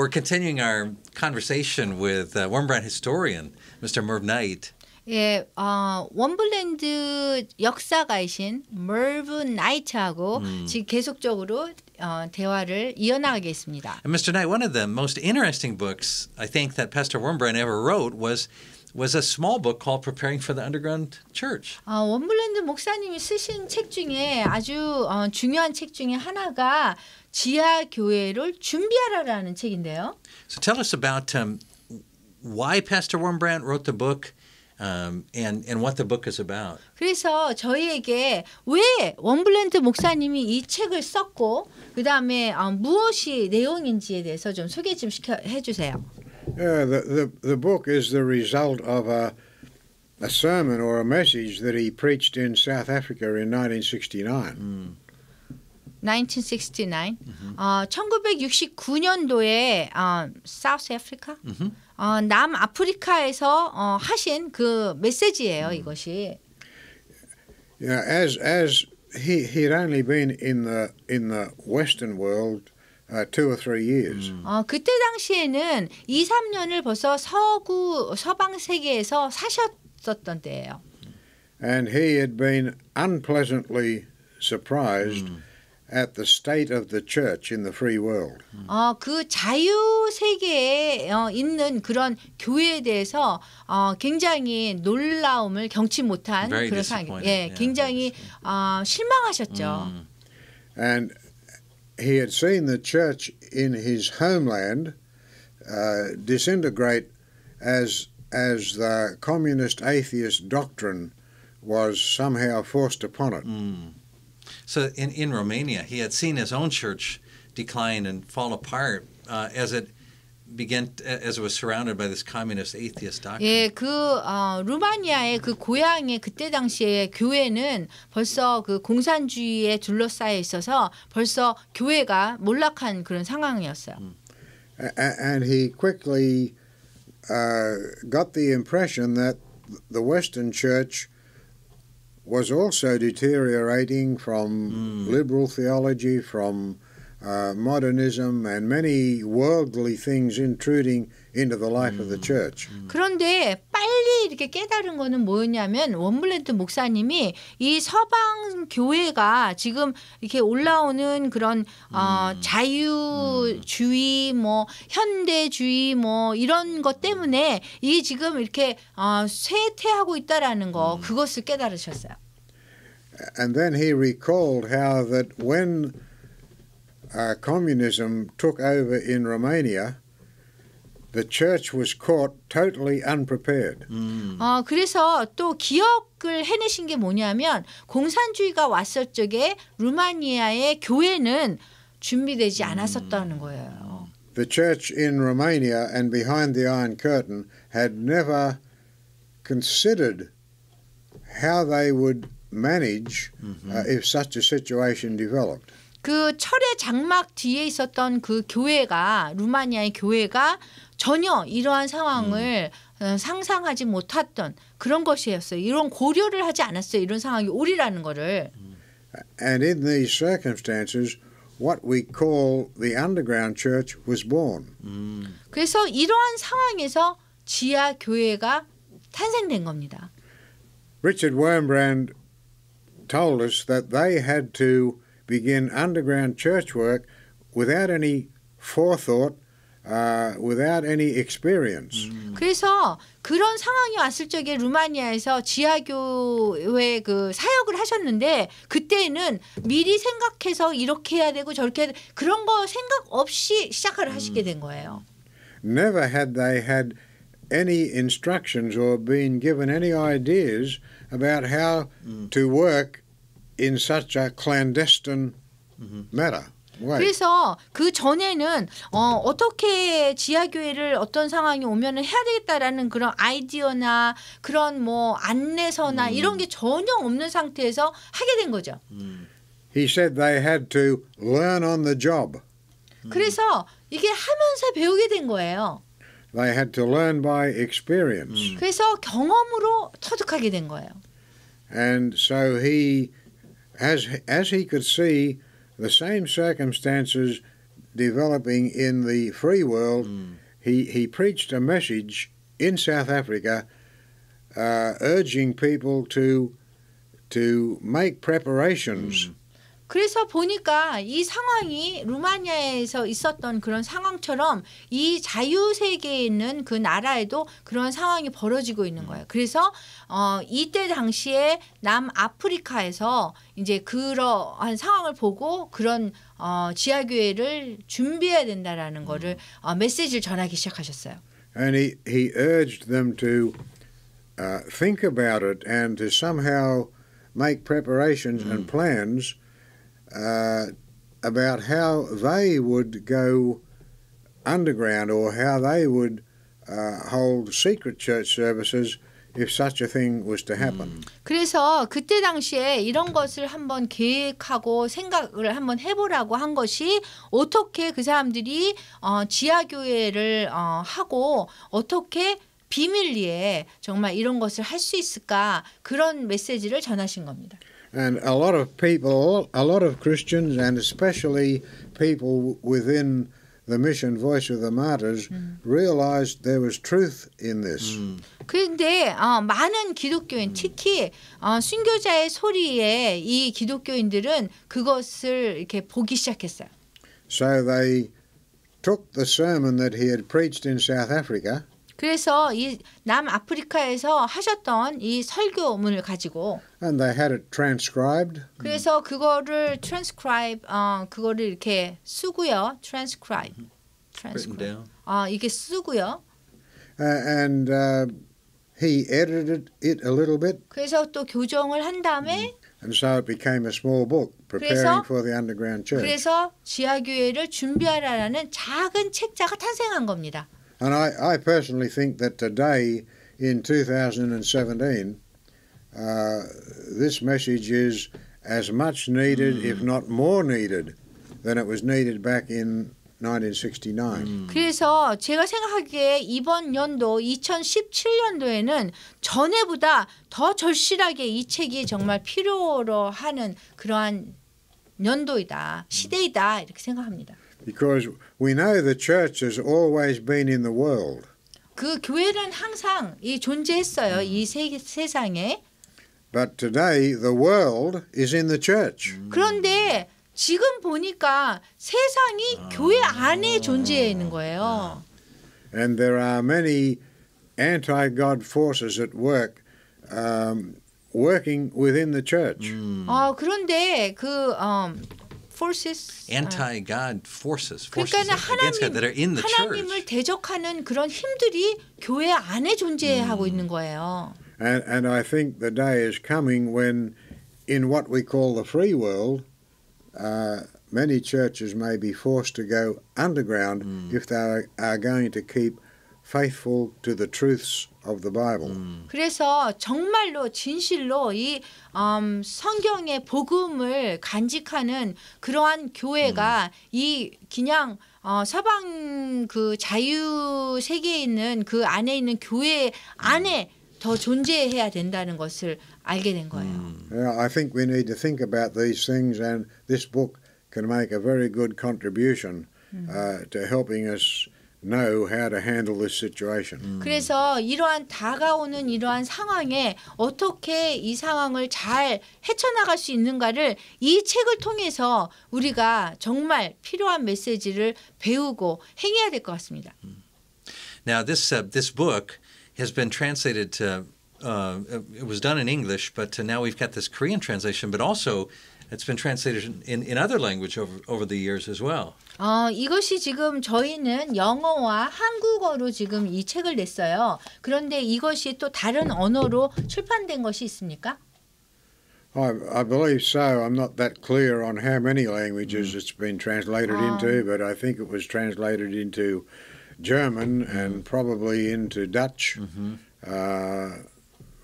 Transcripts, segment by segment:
We're continuing our conversation with Wurmbrand historian, Mr. Merv Knight. 예, 웜블랜드 역사가이신 Merv Knight하고 지금 계속적으로 대화를 이어나가겠습니다. And Mr. Knight, one of the most interesting books I think that Pastor Wurmbrand ever wrote was a small book called Preparing for the Underground Church. 웜블랜드 목사님이 쓰신 책 중에 아주 중요한 책 중에 하나가 지하교회를 준비하라라는 책인데요. So tell us about why Pastor Wurmbrand wrote the book and what the book is about. 그래서 저희에게 왜 웜블랜드 목사님이 이 책을 썼고 그다음에 무엇이 내용인지에 대해서 좀 소개 좀 해주세요. The book is the result of a sermon or a message that he preached in South Africa in 1969. 1969. 1969년도에 South Africa? 남아프리카에서 하신 그 메시지예요, 이것이. Yeah, as he'd only been in the Western world 2 or 3 years. 그때 당시에는 2, 3년을 벌써 서방 세계에서 사셨었던 때예요. And he had been unpleasantly surprised at the state of the church in the free world. 그 자유 세계에 있는 그런 교회에 대해서 굉장히 놀라움을 경치 못한 그런 상황. 예, 굉장히 실망하셨죠. And he had seen the church in his homeland disintegrate as the communist atheist doctrine was somehow forced upon it. So in Romania, he had seen his own church decline and fall apart as it was surrounded by this communist atheist doctrine. 예, 루마니아의 그 고향의 그때 당시에 교회는 벌써 그 공산주의에 둘러싸여 있어서 벌써 교회가 몰락한 그런 상황이었어요. And he quickly got the impression that the Western Church was also deteriorating from liberal theology, from modernism, and many worldly things intruding into the life of the church. 그런데 빨리 이렇게 깨달은 거는 뭐였냐면 웜블랜드 목사님이 이 서방 교회가 지금 이렇게 올라오는 그런 자유주의, 뭐 현대주의, 뭐 이런 것 때문에 이 지금 이렇게 쇠퇴하고 있다라는 거 그것을 깨달으셨어요. And then he recalled how that when communism took over in Romania, the church was caught totally unprepared. 그래서 또 기억을 해내신 게 뭐냐면 공산주의가 왔을 적에 루마니아의 교회는 준비되지 않았었다는 거예요. The church in Romania and behind the Iron Curtain had never considered how they would manage if such a situation developed. 그 철의 장막 뒤에 있었던 그 교회가 루마니아의 교회가 전혀 이러한 상황을 상상하지 못했던 그런 것이었어요. 이런 고려를 하지 않았어요. 이런 상황이 오리라는 거를. And in these circumstances, what we call the underground church was born. 그래서 이러한 상황에서 지하 교회가 탄생된 겁니다. Richard Wurmbrand told us that they had to begin underground church work without any forethought, without any experience. 그래서 그런 상황이 왔을 적에 루마니아에서 지하교회 그 사역을 하셨는데 그때는 미리 생각해서 이렇게 해야 되고 저렇게 해야 돼 그런 거 생각 없이 시작을 하시게 된 거예요. Never had they had any instructions or been given any ideas about how to work in such a clandestine matter. 그래서 그 전에는 어떻게 지하교회를 어떤 상황이 오면은 해야 되겠다라는 그런 아이디어나 그런 뭐 안내서나 이런 게 전혀 없는 상태에서 하게 된 거죠. He said they had to learn on the job. 그래서 이게 하면서 배우게 된 거예요. They had to learn by experience. 그래서 경험으로 터득하게 된 거예요. And so he, as he could see the same circumstances developing in the free world, he preached a message in South Africa urging people to make preparations. 그래서 보니까 이 상황이 루마니아에서 있었던 그런 상황처럼 이 자유세계에 있는 그 나라에도 그런 상황이 벌어지고 있는 거예요. 그래서 이때 당시에 남아프리카에서 이제 그러한 상황을 보고 그런 지하교회를 준비해야 된다라는 거를 메시지를 전하기 시작하셨어요. And he urged them to think about it and to somehow make preparations and plans about how they would go underground or how they would hold secret church services if such a thing was to happen. 그래서 그때 당시에 이런 것을 한번 계획하고 생각을 한번 해보라고 한 것이 어떻게 그 사람들이 지하교회를 하고 어떻게 비밀리에 정말 이런 것을 할 수 있을까 그런 메시지를 전하신 겁니다. And a lot of people, a lot of Christians, and especially people within the mission Voice of the Martyrs, realized there was truth in this. 그런데 많은 기독교인, 특히 순교자의 소리에 이 기독교인들은 그것을 이렇게 보기 시작했어요. So they took the sermon that he had preached in South Africa. 그래서 이 남아프리카에서 하셨던 이 설교문을 가지고 And they had it transcribed. 그래서 그거를 transcribe 그거를 이렇게 쓰고요. transcribe. Written down. 이게 쓰고요. And he edited it a little bit. 그래서 또 교정을 한 다음에 And so it became a small book preparing for the underground church. 그래서 지하교회를 준비하라라는 작은 책자가 탄생한 겁니다. And I personally think that today, in 2017, this message is as much needed, if not more needed, than it was needed back in 1969. 그래서 제가 생각하기에 이번 연도 2017년도에는 전에보다 더 절실하게 이 책이 정말 필요로 하는 그러한 연도이다, 시대이다 이렇게 생각합니다. Because we know the church has always been in the world. 그 교회는 항상 존재했어요. 이 세상에. But today the world is in the church. 그런데 지금 보니까 세상이 교회 안에 존재해 있는 거예요. And there are many anti-God forces at work working within the church. 그런데 그 forces Anti-God forces 그러니까 against God that are in the 하나님을 church. 대적하는 그런 힘들이 교회 안에 존재하고 있는 거예요. And I think the day is coming when in what we call the free world many churches may be forced to go underground if they are going to keep faithful to the truths of the Bible. 그래서 정말로 진실로 이 성경의 복음을 간직하는 그러한 교회가 이 그냥 서방 그 자유 세계에 있는 그 안에 있는 교회 안에 더 존재해야 된다는 것을 알게 된 거예요. I think we need to think about these things, and this book can make a very good contribution to helping us know how to handle this situation. 그래서 이러한 다가오는 이러한 상황에 어떻게 이 상황을 잘 헤쳐나갈 수 있는가를 이 책을 통해서 우리가 정말 필요한 메시지를 배우고 행해야 될 것 같습니다. Now this book has been translated to it was done in English, but now we've got this Korean translation, but also it's been translated in other language over the years as well. 이것이 지금 저희는 영어와 한국어로 지금 이 책을 냈어요. 그런데 이것이 또 다른 언어로 출판된 것이 있습니까? I believe so. I'm not that clear on how many languages it's been translated into, but I think it was translated into German and probably into Dutch.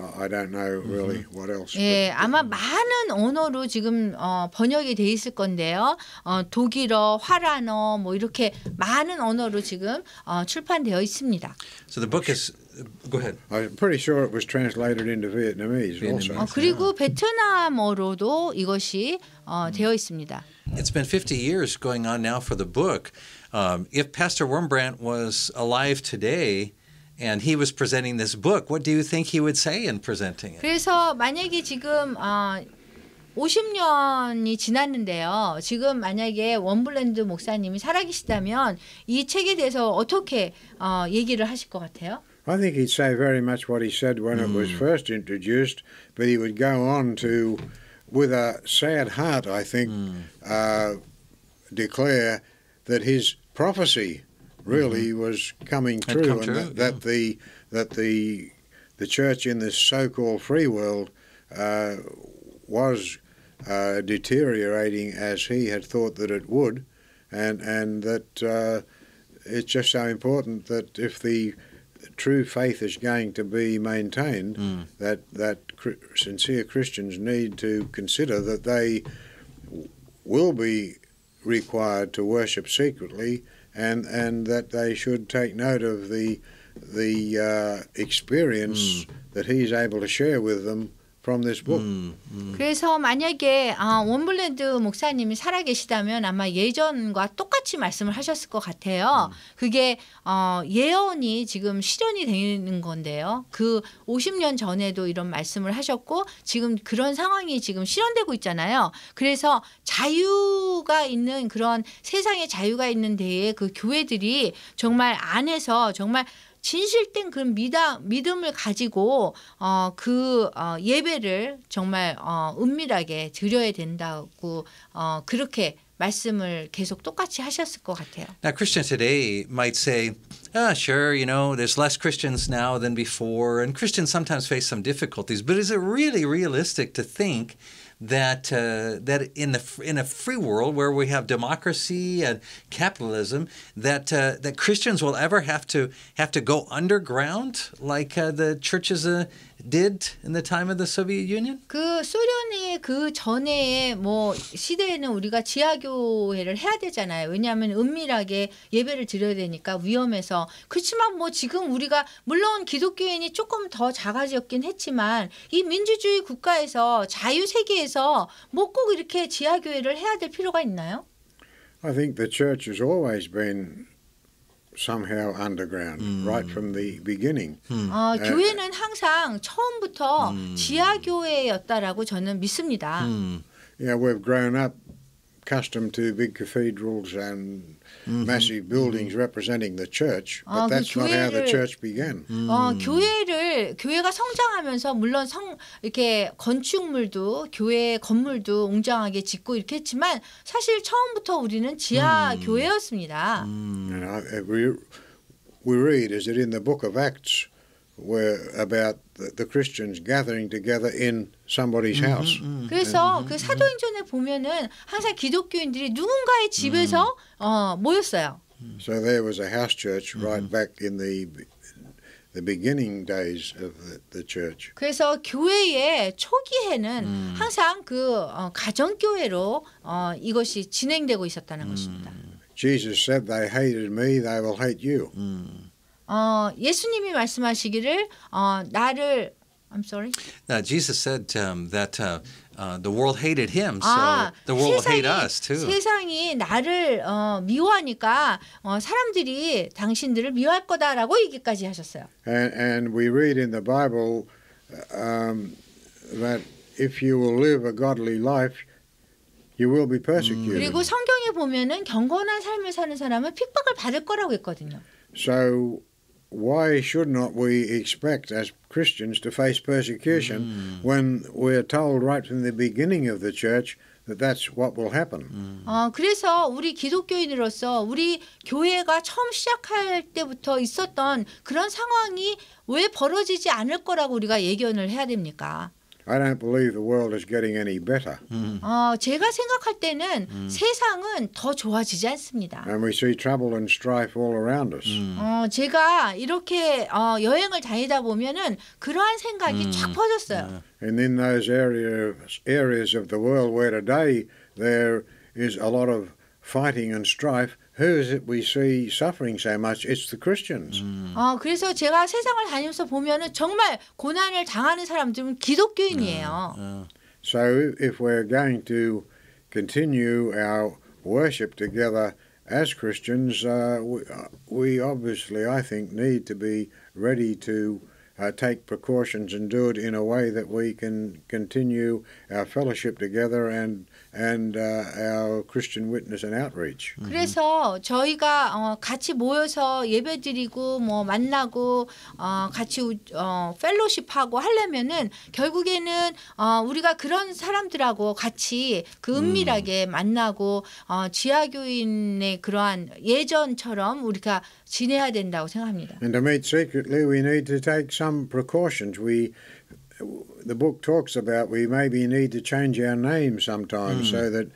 I don't know really what else. 예, 아마 많은 언어로 지금 번역이 돼 있을 건데요. 독일어, 화란어 뭐 이렇게 많은 언어로 지금 출판되어 있습니다. So the book is Go ahead. I'm pretty sure it was translated into Vietnamese also. 그리고 베트남어로도 이것이 되어 있습니다. It's been 50 years going on now for the book. If Pastor Wurmbrand was alive today and he was presenting this book, what do you think he would say in presenting it? 그래서 만약에 지금 50년이 지났는데요. 지금 만약에 웜브란드 목사님이 살아계시다면 이 책에 대해서 어떻게 얘기를 하실 것 같아요? I think he'd say very much what he said when it was first introduced, but he would go on to, with a sad heart, I think, declare that his prophecy really was coming true, and that the church in this so-called free world was deteriorating as he had thought that it would, and that it's just so important that if the true faith is going to be maintained, that sincere Christians need to consider that they will be required to worship secretly, and that they should take note of the experience that he's able to share with them from this book. 그래서 만약에 웜브란드 목사님이 살아계시다면 아마 예전과 똑같이 말씀을 하셨을 것 같아요. 그게 예언이 지금 실현이 되는 건데요. 그 50년 전에도 이런 말씀을 하셨고 지금 그런 상황이 지금 실현되고 있잖아요. 그래서 자유가 있는 그런 세상에 자유가 있는 데에 그 교회들이 정말 안에서 정말 진실된 그 믿음을 가지고 예배를 정말 은밀하게 드려야 된다고 그렇게 말씀을 계속 똑같이 하셨을 것 같아요. Now, Christians today might say, sure, you know, there's less Christians now than before, and Christians sometimes face some difficulties, but is it really realistic to think that in a free world where we have democracy and capitalism, that Christians will ever have to go underground like the churches did in the time of the Soviet Union? 그 소련의 그 전에 뭐 시대에는 우리가 지하교회를 해야 되잖아요. 왜냐하면 은밀하게 예배를 드려야 되니까 위험해서. 그렇지만 뭐 지금 우리가 물론 기독교인이 조금 더 작아졌긴 했지만 이 민주주의 국가에서 자유 세계에서 뭐 꼭 이렇게 지하교회를 해야 될 필요가 있나요? I think the church has always been somehow underground right from the beginning. 교회는 항상 처음부터 지하교회였다라고 저는 믿습니다. Yeah, we've grown up accustomed to big cathedrals and massive buildings representing the church, but that's not how the church began. 교회가 성장하면서 물론 이렇게 건축물도 교회 건물도 웅장하게 짓고 이렇게 했지만 사실 처음부터 우리는 지하 교회였습니다. We read, is it in the book of Acts, where about the Christians gathering together in somebody's house. 그래서 그 사도행전에 보면은 항상 기독교인들이 누군가의 집에서 모였어요. So there was a house church right back in the beginning days of the church. 그래서 교회의 초기에는 항상 그 가정교회로 이것이 진행되고 있었다는 것입니다. Jesus said, "They hated me; they will hate you." 예수님이 말씀하시기를 나를 I'm sorry. Jesus said that the world hated him, so the world will hate us too. 세상이 나를 미워하니까 사람들이 당신들을 미워할 거다라고 얘기까지 하셨어요. And we read in the Bible that if you will live a godly life, you will be persecuted. 그리고 성경에 보면은 경건한 삶을 사는 사람은 핍박을 받을 거라고 했거든요. So why should not we expect as Christians to face persecution when we're told right from the beginning of the church that that's what will happen? 그래서 우리 기독교인으로서 우리 교회가 처음 시작할 때부터 있었던 그런 상황이 왜 벌어지지 않을 거라고 우리가 예견을 해야 됩니까? I don't believe the world is getting any better. 제가 생각할 때는 세상은 더 좋아지지 않습니다. And we see trouble and strife all around us. 제가 이렇게 여행을 다니다 보면은 그러한 생각이 쫙 퍼졌어요. And in those areas of the world where today there is a lot of fighting and strife, who is it we see suffering so much? It's the Christians. 그래서 제가 세상을 다니면서 보면은 정말 고난을 당하는 사람들은 기독교인이에요. So if we're going to continue our worship together as Christians, we obviously, I think, need to be ready to take precautions and do it in a way that we can continue our fellowship together and our Christian witness and outreach. 그래서 저희가 같이 모여서 예배드리고 뭐 만나고 같이 펠로십하고 하려면은 결국에는 우리가 그런 사람들하고 같이 그 은밀하게 만나고 지하교인의 그러한 예전처럼 우리가 지내야 된다고 생각합니다. And to meet secretly, we need to take some precautions. The book talks about we maybe need to change our name sometimes so that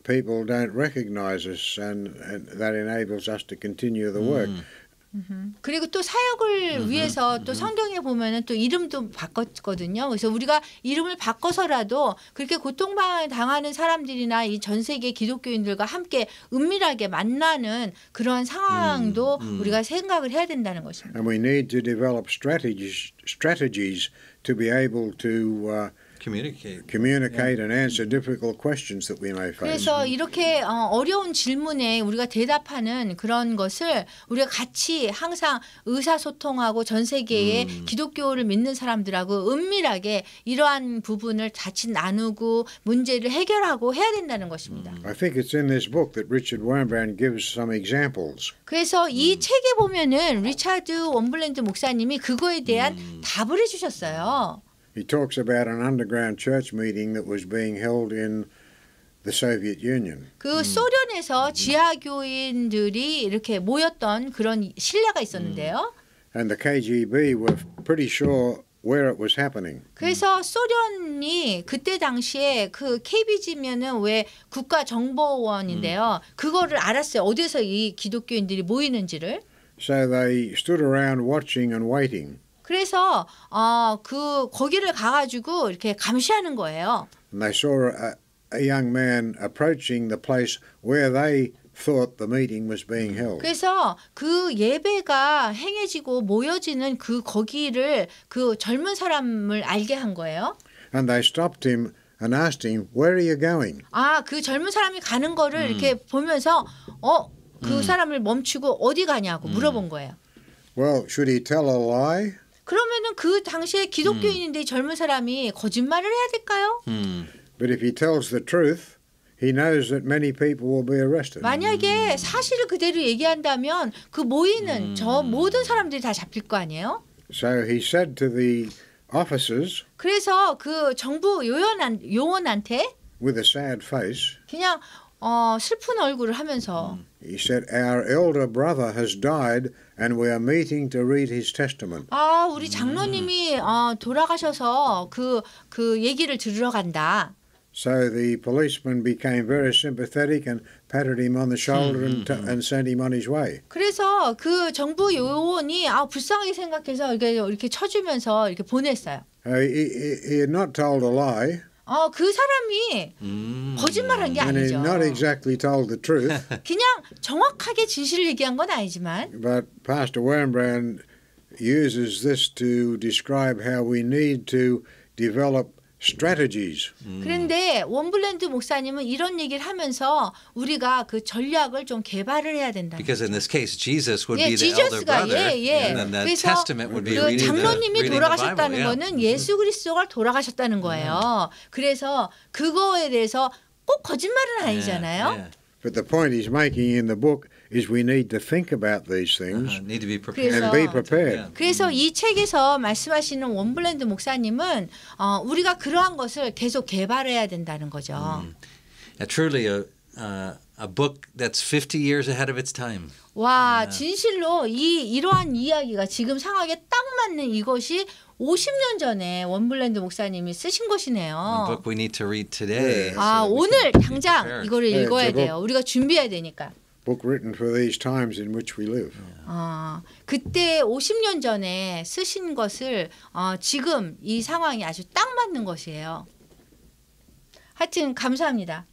people don't recognize us, and that enables us to continue the work. 그리고 또 사역을 위해서 또 성경에 보면은 또 이름도 바꿨거든요. 그래서 우리가 이름을 바꿔서라도 그렇게 고통당하는 사람들이나 이 전 세계 기독교인들과 함께 은밀하게 만나는 그런 상황도 우리가 생각을 해야 된다는 것입니다. And we need to develop strategies to be able to communicate and answer difficult questions that we may face. 그래서 이렇게 어려운 질문에 우리가 대답하는 그런 것을 우리가 같이 항상 의사소통하고 전 세계의 기독교를 믿는 사람들하고 은밀하게 이러한 부분을 같이 나누고 문제를 해결하고 해야 된다는 것입니다. I think it's in this book that Richard Wurmbrand gives some examples. 그래서 이 책에 보면은 리차드 원블랜드 목사님이 그거에 대한 답을 해주셨어요. He talks about an underground church meeting that was being held in the Soviet Union. 그 소련에서 지하교인들이 이렇게 모였던 그런 신뢰가 있었는데요. And the KGB were pretty sure where it was happening. 그래서 소련이 그때 당시에 그 KBG면은 왜 국가정보원인데요. 그거를 알았어요. 어디서 이 기독교인들이 모이는지를. So they stood around watching and waiting. 그래서 그 거기를 가가지고 이렇게 감시하는 거예요. And they saw a young man approaching the place where they thought the meeting was being held. 그래서 그 예배가 행해지고 모여지는 그 거기를 그 젊은 사람을 알게 한 거예요. And they stopped him and asked him, "Where are you going?" 그 젊은 사람이 가는 거를 이렇게 보면서 그 사람을 멈추고 어디 가냐고 물어본 거예요. Well, should he tell a lie? 그러면은 그 당시에 기독교인인데 젊은 사람이 거짓말을 해야 될까요? But if he tells the truth, he knows that many people will be arrested. 만약에 사실을 그대로 얘기한다면 그 모이는 저 모든 사람들이 다 잡힐 거 아니에요? So he said to the officers, 그래서 그 정부 요원한테 with a sad face, 그냥 슬픈 얼굴을 하면서 he said, "Our elder brother has died, and we are meeting to read his testament." 우리 장로님이 돌아가셔서 그 얘기를 들으러 간다. So the policeman became very sympathetic and patted him on the shoulder and sent him on his way. 그래서 그 정부 요원이 불쌍하게 생각해서 이렇게 쳐주면서 이렇게 보냈어요. He had not told a lie. 그 사람이 거짓말한 게 And he 아니죠. not exactly told the truth. 그냥 정확하게 진실을 얘기한 건 아니지만. But Pastor Wurmbrand uses this to describe how we need to develop strategies. 그런데 원블랜드 목사님은 이런 얘기를 하면서 우리가 그 전략을 좀 개발을 해야 된다. Because in this case, Jesus would be the elder brother, and then the 그래서 testament would be 그 reading 장로님이 the 돌아가셨다는 Bible. 거는 예수 그리스도가 돌아가셨다는 거예요. 그래서 그거에 대해서 꼭 거짓말은 아니잖아요. But the point he's making in the book is we need to think about these things Need to be prepared. and be prepared. 그래서 이 책에서 말씀하시는 원블랜드 목사님은 우리가 그러한 것을 계속 개발해야 된다는 거죠. Truly a book that's 50 years ahead of its time. 와, 진실로 이러한 이야기가 지금 상황에 딱 맞는 이것이 50년 전에 원블랜드 목사님이 쓰신 것이네요. A book we need to read today. 오늘 당장 이거를 읽어야 돼요. 우리가 준비해야 되니까. Book written for these times in which we live. 그때 50년 전에 쓰신 것을 지금 이 상황이 아주 딱 맞는 것이에요. 하여튼 감사합니다.